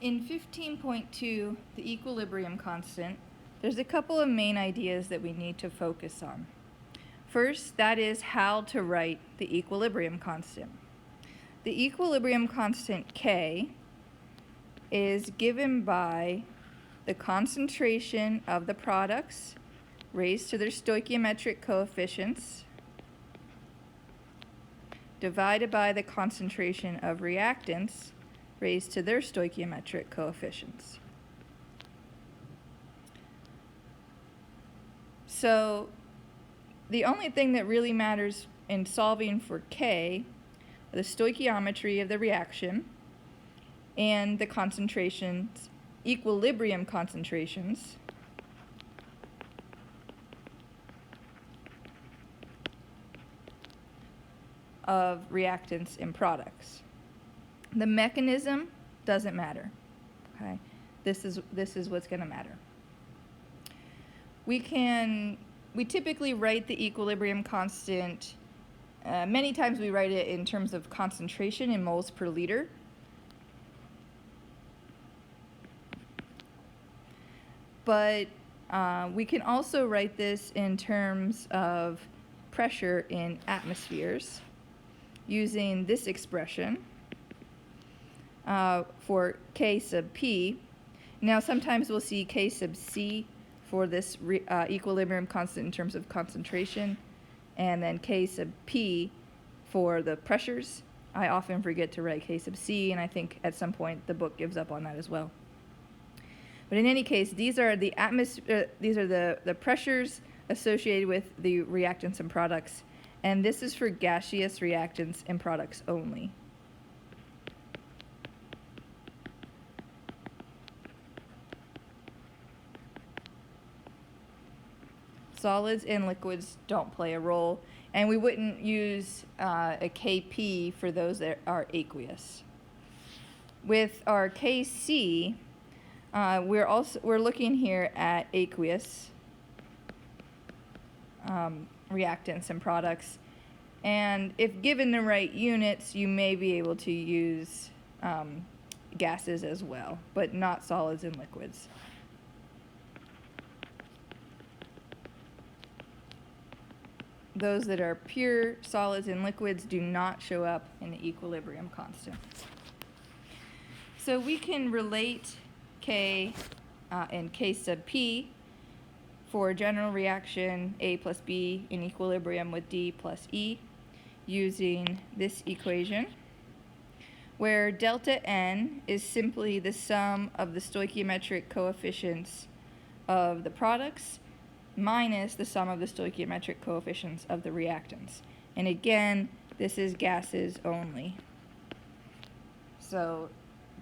In 15.2, the equilibrium constant, there's a couple of main ideas that we need to focus on. First, that is how to write the equilibrium constant. The equilibrium constant K is given by the concentration of the products raised to their stoichiometric coefficients divided by the concentration of reactants raised to their stoichiometric coefficients. So the only thing that really matters in solving for K are the stoichiometry of the reaction and the concentrations, equilibrium concentrations of reactants and products. The mechanism doesn't matter. Okay, this is what's going to matter. We typically write the equilibrium constant. Many times we write it in terms of concentration in moles per liter. But we can also write this in terms of pressure in atmospheres using this expression for K sub P. Now sometimes we'll see K sub C for this equilibrium constant in terms of concentration, and then K sub P for the pressures. I often forget to write K sub C, and I think at some point the book gives up on that as well. But in any case, these are the the pressures associated with the reactants and products, and this is for gaseous reactants and products only. Solids and liquids don't play a role, and we wouldn't use a Kp for those that are aqueous. With our Kc, we're looking here at aqueous reactants and products, and if given the right units, you may be able to use gases as well, but not solids and liquids. Those that are pure solids and liquids do not show up in the equilibrium constant. So we can relate K and K sub P for general reaction A plus B in equilibrium with D plus E using this equation, where delta N is simply the sum of the stoichiometric coefficients of the products minus the sum of the stoichiometric coefficients of the reactants. And again, this is gases only. So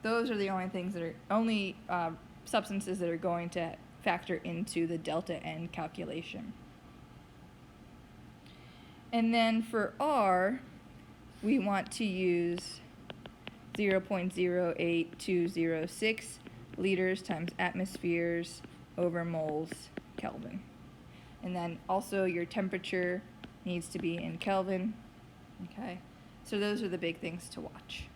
those are the only things that are substances that are going to factor into the delta N calculation. And then for R, we want to use 0.08206 liters times atmospheres over moles Kelvin. And then also your temperature needs to be in Kelvin. Okay, so those are the big things to watch.